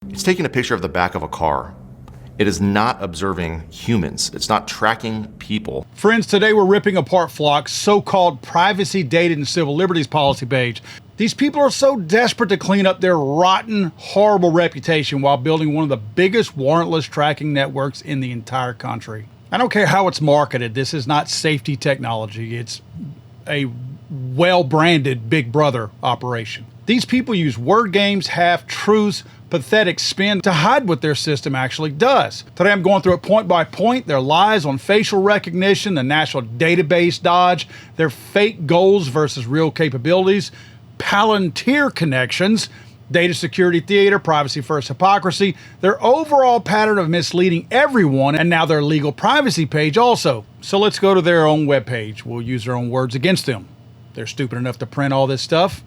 It's taking a picture of the back of a car. It is not observing humans. It's not tracking people. Friends, today we're ripping apart Flock's so-called privacy, data, and civil liberties policy page. These people are so desperate to clean up their rotten, horrible reputation while building one of the biggest warrantless tracking networks in the entire country. I don't care how it's marketed. This is not safety technology. It's a well-branded Big Brother operation. These people use word games, half-truths, pathetic spin to hide what their system actually does. Today I'm going through it point by point, their lies on facial recognition, the national database dodge, their fake goals versus real capabilities, Palantir connections, data security theater, privacy first hypocrisy, their overall pattern of misleading everyone, and now their legal privacy page also. So let's go to their own webpage. We'll use their own words against them. They're stupid enough to print all this stuff.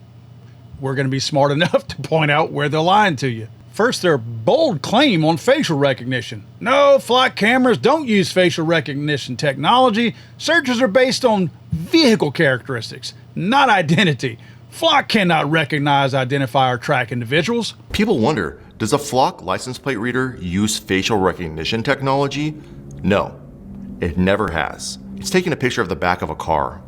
We're going to be smart enough to point out where they're lying to you. First, their bold claim on facial recognition. No, Flock cameras don't use facial recognition technology. Searches are based on vehicle characteristics, not identity. Flock cannot recognize, identify, or track individuals. People wonder, does a Flock license plate reader use facial recognition technology? No, it never has. It's taking a picture of the back of a car.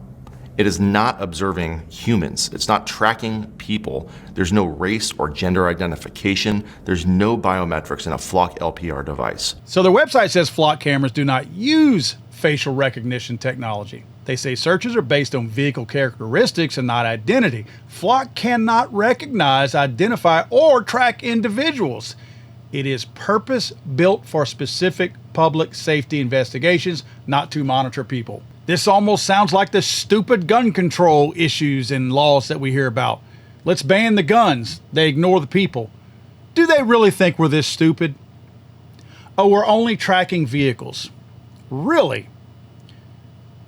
It is not observing humans. It's not tracking people. There's no race or gender identification. There's no biometrics in a Flock LPR device. So their website says Flock cameras do not use facial recognition technology. They say searches are based on vehicle characteristics and not identity. Flock cannot recognize, identify, or track individuals. It is purpose-built for specific public safety investigations, not to monitor people. This almost sounds like the stupid gun control issues and laws that we hear about. Let's ban the guns. They ignore the people. Do they really think we're this stupid? Oh, we're only tracking vehicles. Really?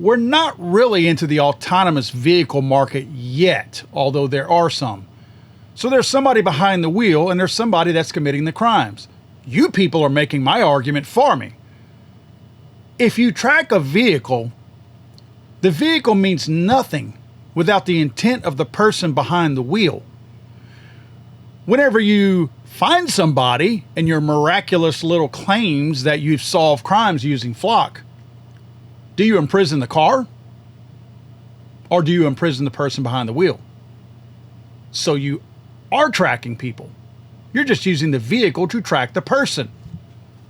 We're not really into the autonomous vehicle market yet, although there are some. So there's somebody behind the wheel and there's somebody that's committing the crimes. You people are making my argument for me. If you track a vehicle, the vehicle means nothing without the intent of the person behind the wheel. Whenever you find somebody and your miraculous little claims that you've solved crimes using Flock, do you imprison the car? Or do you imprison the person behind the wheel? So you are tracking people. You're just using the vehicle to track the person.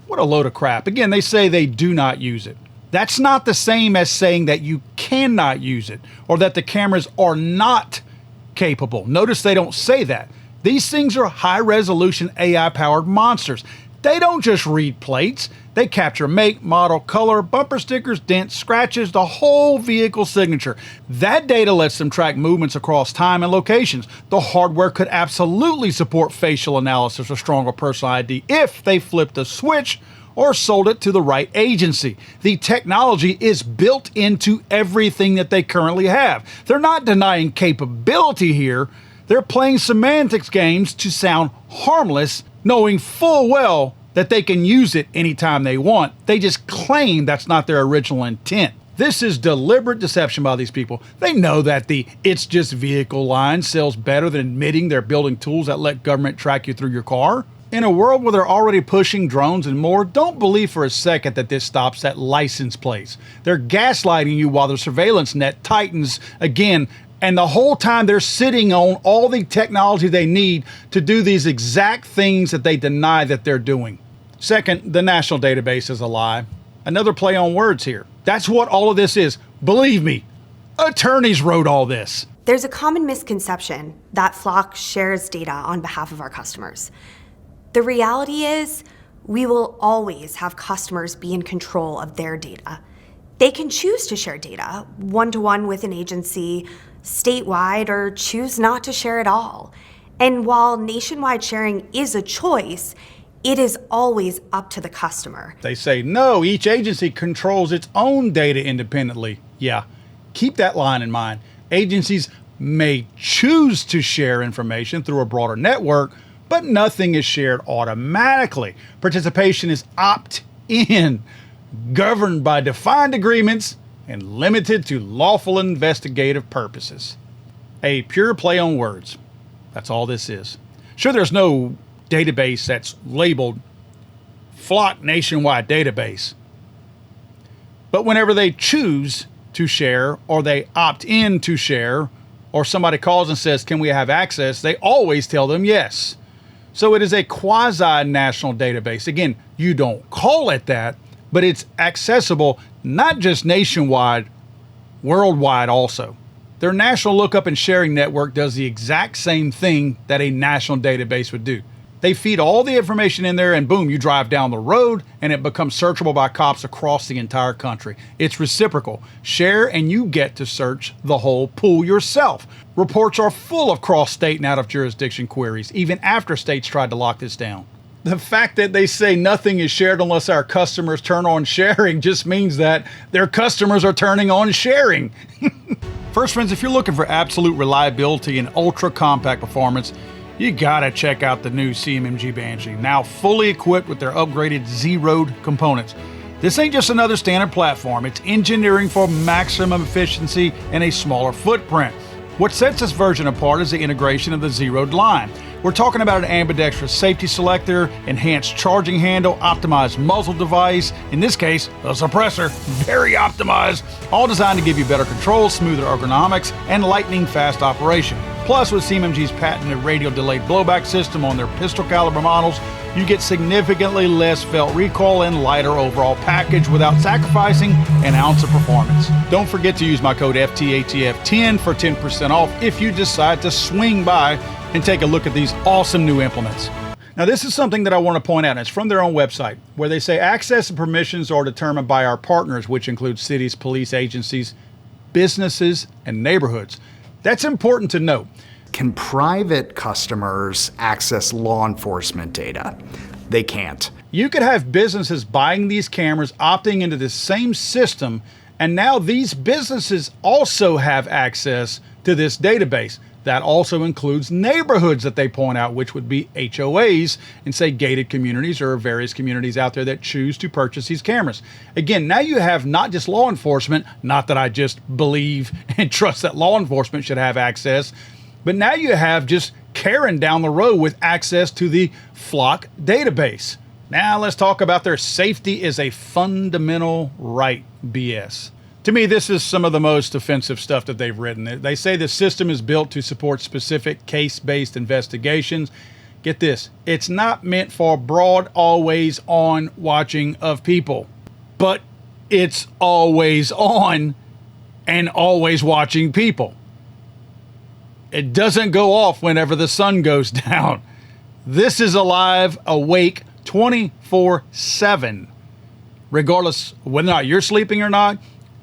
What a load of crap. Again, they say they do not use it. That's not the same as saying that you cannot use it or that the cameras are not capable. Notice they don't say that. These things are high-resolution AI-powered monsters. They don't just read plates. They capture make, model, color, bumper stickers, dents, scratches, the whole vehicle signature. That data lets them track movements across time and locations. The hardware could absolutely support facial analysis or stronger personal ID if they flipped the switch or sold it to the right agency. The technology is built into everything that they currently have. They're not denying capability here. They're playing semantics games to sound harmless, knowing full well that they can use it anytime they want. They just claim that's not their original intent. This is deliberate deception by these people. They know that the "it's just vehicle" line sells better than admitting they're building tools that let government track you through your car. In a world where they're already pushing drones and more, don't believe for a second that this stops at license plates. They're gaslighting you while the surveillance net tightens again, and the whole time they're sitting on all the technology they need to do these exact things that they deny that they're doing. Second, the national database is a lie. Another play on words here. That's what all of this is. Believe me, attorneys wrote all this. There's a common misconception that Flock shares data on behalf of our customers. The reality is, we will always have customers be in control of their data. They can choose to share data one-to-one with an agency, statewide, or choose not to share at all. And while nationwide sharing is a choice, it is always up to the customer. They say, no, each agency controls its own data independently. Yeah, keep that line in mind. Agencies may choose to share information through a broader network, but nothing is shared automatically. Participation is opt-in, governed by defined agreements and limited to lawful investigative purposes. A pure play on words. That's all this is. Sure, there's no database that's labeled Flock Nationwide Database. But whenever they choose to share, or they opt in to share, or somebody calls and says, can we have access, they always tell them yes. So it is a quasi-national database. Again, you don't call it that, but it's accessible not just nationwide, worldwide also. Their national lookup and sharing network does the exact same thing that a national database would do. They feed all the information in there and boom, you drive down the road and it becomes searchable by cops across the entire country. It's reciprocal. Share and you get to search the whole pool yourself. Reports are full of cross-state and out-of-jurisdiction queries, even after states tried to lock this down. The fact that they say nothing is shared unless our customers turn on sharing just means that their customers are turning on sharing. First, friends, if you're looking for absolute reliability and ultra-compact performance, you gotta check out the new CMMG Banshee, now fully equipped with their upgraded Z-Road components. This ain't just another standard platform, it's engineering for maximum efficiency and a smaller footprint. What sets this version apart is the integration of the Z-Road line. We're talking about an ambidextrous safety selector, enhanced charging handle, optimized muzzle device, in this case, a suppressor, very optimized, all designed to give you better control, smoother ergonomics, and lightning fast operation. Plus, with CMMG's patented radial delayed blowback system on their pistol caliber models, you get significantly less felt recoil and lighter overall package without sacrificing an ounce of performance. Don't forget to use my code FTATF10 for 10% off if you decide to swing by and take a look at these awesome new implements. Now, this is something that I want to point out, and it's from their own website, where they say access and permissions are determined by our partners, which include cities, police agencies, businesses, and neighborhoods. That's important to note. Can private customers access law enforcement data? They can't. You could have businesses buying these cameras, opting into the same system, and now these businesses also have access to this database. That also includes neighborhoods that they point out, which would be HOAs and say gated communities or various communities out there that choose to purchase these cameras. Again, now you have not just law enforcement, not that I just believe and trust that law enforcement should have access, but now you have just Karen down the road with access to the Flock database. Now let's talk about their safety is a fundamental right BS. To me, this is some of the most offensive stuff that they've written. They say the system is built to support specific case-based investigations. Get this, it's not meant for broad, always-on watching of people, but it's always on and always watching people. It doesn't go off whenever the sun goes down. This is alive, awake, 24/7, regardless of whether or not you're sleeping or not,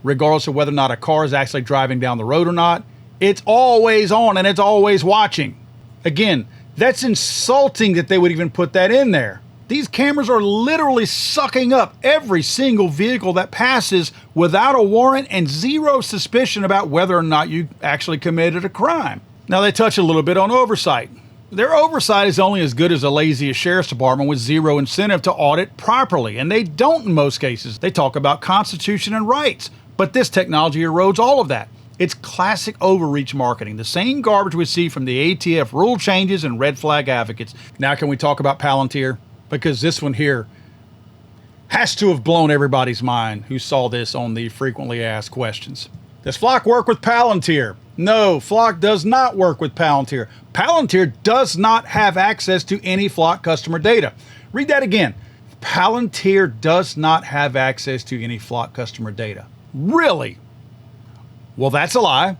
regardless of whether or not a car is actually driving down the road or not. It's always on and it's always watching. Again, that's insulting that they would even put that in there. These cameras are literally sucking up every single vehicle that passes without a warrant and zero suspicion about whether or not you actually committed a crime. Now they touch a little bit on oversight. Their oversight is only as good as the laziest sheriff's department with zero incentive to audit properly, and they don't in most cases. They talk about Constitution and rights, but this technology erodes all of that. It's classic overreach marketing, the same garbage we see from the ATF rule changes and red flag advocates. Now can we talk about Palantir? Because this one here has to have blown everybody's mind who saw this on the frequently asked questions. Does Flock work with Palantir? No, Flock does not work with Palantir. Palantir does not have access to any Flock customer data. Read that again. Palantir does not have access to any Flock customer data. Really? Well, that's a lie.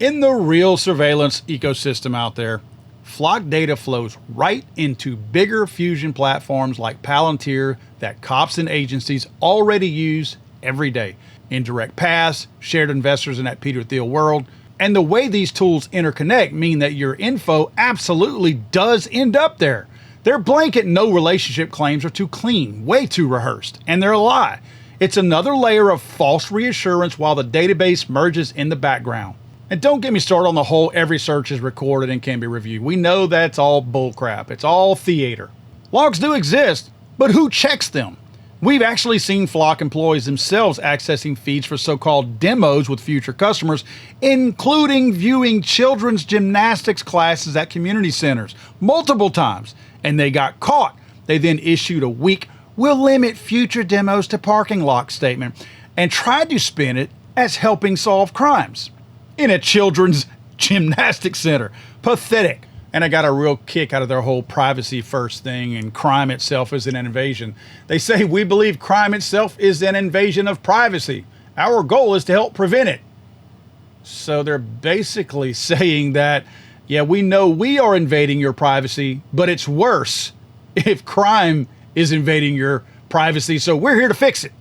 In the real surveillance ecosystem out there, Flock data flows right into bigger fusion platforms like Palantir that cops and agencies already use every day. Indirect paths, shared investors in that Peter Thiel world. And the way these tools interconnect mean that your info absolutely does end up there. Their blanket no relationship claims are too clean, way too rehearsed, and they're a lie. It's another layer of false reassurance while the database merges in the background. And don't get me started on the whole every search is recorded and can be reviewed. We know that's all bullcrap. It's all theater. Logs do exist, but who checks them? We've actually seen Flock employees themselves accessing feeds for so-called demos with future customers, including viewing children's gymnastics classes at community centers multiple times. and they got caught. They then issued a weak, "we'll limit future demos to parking lot" statement and tried to spin it as helping solve crimes in a children's gymnastics center. Pathetic. And I got a real kick out of their whole privacy first thing and crime itself is an invasion. They say, "We believe crime itself is an invasion of privacy. Our goal is to help prevent it." So they're basically saying that, yeah, we know we are invading your privacy, but it's worse if crime is invading your privacy, so we're here to fix it.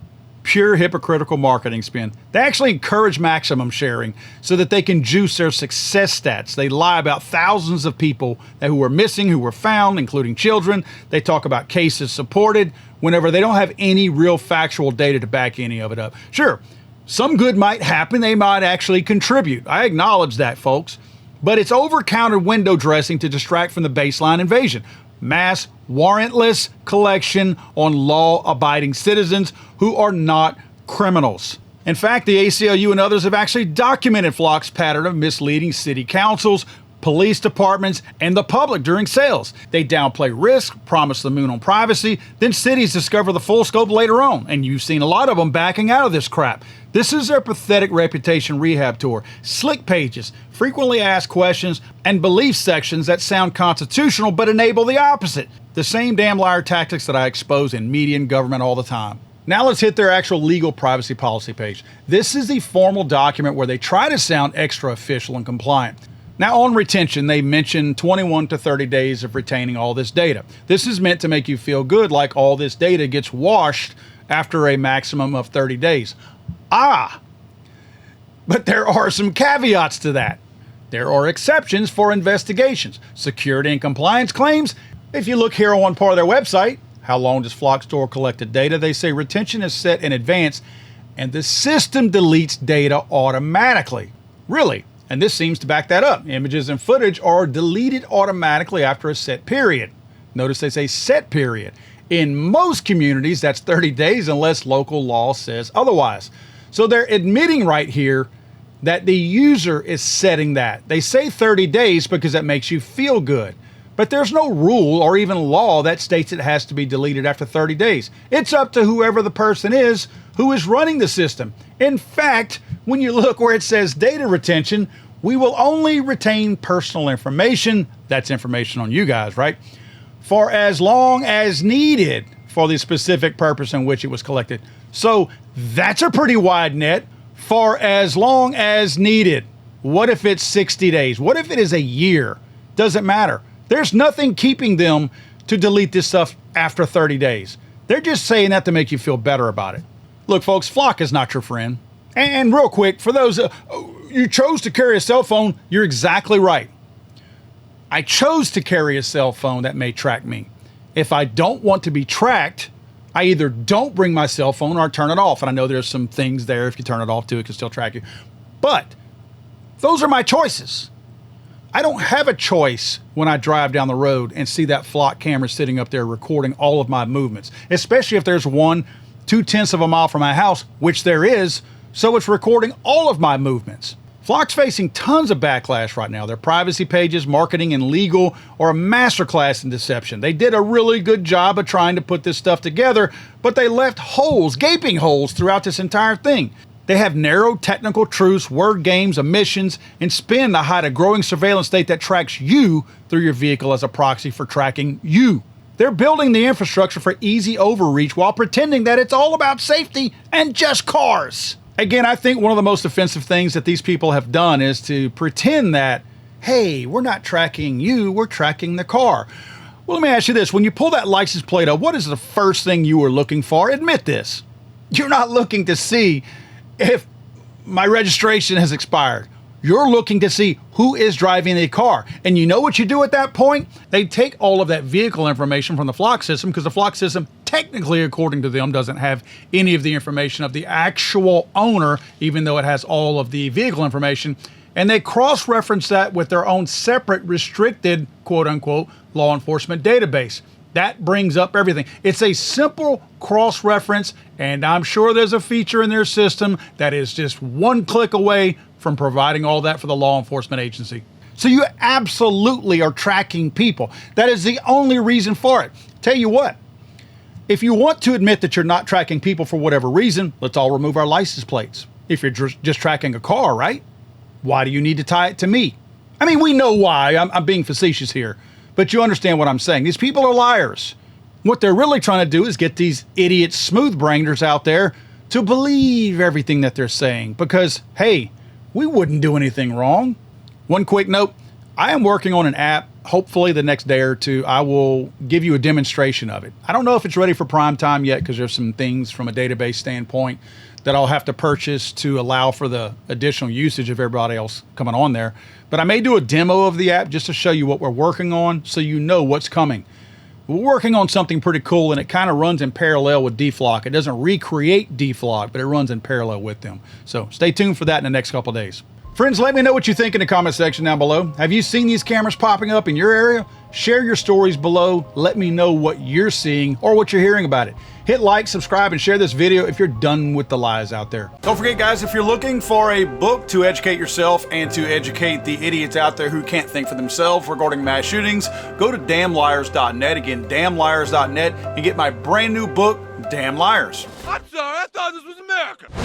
Pure hypocritical marketing spin. They actually encourage maximum sharing so that they can juice their success stats. They lie about thousands of people who were missing, who were found, including children. They talk about cases supported whenever they don't have any real factual data to back any of it up. Sure, some good might happen. They might actually contribute. I acknowledge that, folks. But it's over-counter window dressing to distract from the baseline invasion. Mass warrantless collection on law-abiding citizens who are not criminals. In fact, the ACLU and others have actually documented Flock's pattern of misleading city councils, police departments, and the public during sales. They downplay risk, promise the moon on privacy, then cities discover the full scope later on, and you've seen a lot of them backing out of this crap. This is their pathetic reputation rehab tour. Slick pages, frequently asked questions, and belief sections that sound constitutional but enable the opposite. The same damn liar tactics that I expose in media and government all the time. Now let's hit their actual legal privacy policy page. This is the formal document where they try to sound extra official and compliant. Now on retention, they mention 21 to 30 days of retaining all this data. This is meant to make you feel good, like all this data gets washed after a maximum of 30 days. But there are some caveats to that. There are exceptions for investigations, security and compliance claims. If you look here on one part of their website, how long does Flock store collected data? They say retention is set in advance and the system deletes data automatically. Really? And this seems to back that up. Images and footage are deleted automatically after a set period. Notice they say set period. In most communities, that's 30 days unless local law says otherwise. So they're admitting right here that the user is setting that. They say 30 days because that makes you feel good. But there's no rule or even law that states it has to be deleted after 30 days. It's up to whoever the person is who is running the system. In fact, when you look where it says data retention, we will only retain personal information. That's information on you guys, right? For as long as needed for the specific purpose in which it was collected. So that's a pretty wide net. For as long as needed. What if it's 60 days? What if it is a year? Doesn't matter. There's nothing keeping them to delete this stuff after 30 days. They're just saying that to make you feel better about it. Look, folks, Flock is not your friend. And real quick, for those you chose to carry a cell phone, you're exactly right. I chose to carry a cell phone that may track me. If I don't want to be tracked, I either don't bring my cell phone or turn it off. And I know there's some things there, if you turn it off too, it can still track you. But those are my choices. I don't have a choice when I drive down the road and see that Flock camera sitting up there recording all of my movements, especially if there's 1/2 of a mile from my house, which there is, so it's recording all of my movements. Flock's facing tons of backlash right now. Their privacy pages, marketing, and legal are a masterclass in deception. They did a really good job of trying to put this stuff together, but they left holes, gaping holes throughout this entire thing. They have narrow technical truths, word games, omissions, and spin to hide a growing surveillance state that tracks you through your vehicle as a proxy for tracking you. They're building the infrastructure for easy overreach while pretending that it's all about safety and just cars. Again, I think one of the most offensive things that these people have done is to pretend that, hey, we're not tracking you, we're tracking the car. Well, let me ask you this. When you pull that license plate up, what is the first thing you were looking for? Admit this. You're not looking to see if my registration has expired. You're looking to see who is driving the car. And you know what you do at that point? They take all of that vehicle information from the Flock system, because the Flock system, technically, according to them, doesn't have any of the information of the actual owner, even though it has all of the vehicle information. And they cross-reference that with their own separate, restricted, quote-unquote, law enforcement database. That brings up everything. It's a simple cross-reference, and I'm sure there's a feature in their system that is just one click away from providing all that for the law enforcement agency. So you absolutely are tracking people. That is the only reason for it. Tell you what, if you want to admit that you're not tracking people for whatever reason, let's all remove our license plates. If you're just tracking a car, right? Why do you need to tie it to me? I mean, we know why. I'm being facetious here, but you understand what I'm saying. These people are liars. What they're really trying to do is get these idiot smooth-brainers out there to believe everything that they're saying because, hey, we wouldn't do anything wrong. One quick note, I am working on an app. Hopefully the next day or two, I will give you a demonstration of it. I don't know if it's ready for prime time yet because there's some things from a database standpoint that I'll have to purchase to allow for the additional usage of everybody else coming on there. But I may do a demo of the app just to show you what we're working on so you know what's coming. We're working on something pretty cool, and it kind of runs in parallel with DFlock. It doesn't recreate DFlock, but it runs in parallel with them. So stay tuned for that in the next couple of days. Friends, let me know what you think in the comment section down below. Have you seen these cameras popping up in your area? Share your stories below. Let me know what you're seeing or what you're hearing about it. Hit like, subscribe, and share this video if you're done with the lies out there. Don't forget, guys, if you're looking for a book to educate yourself and to educate the idiots out there who can't think for themselves regarding mass shootings, go to damnliars.net. Again, damnliars.net, and get my brand new book, Damn Liars. I'm sorry, I thought this was America.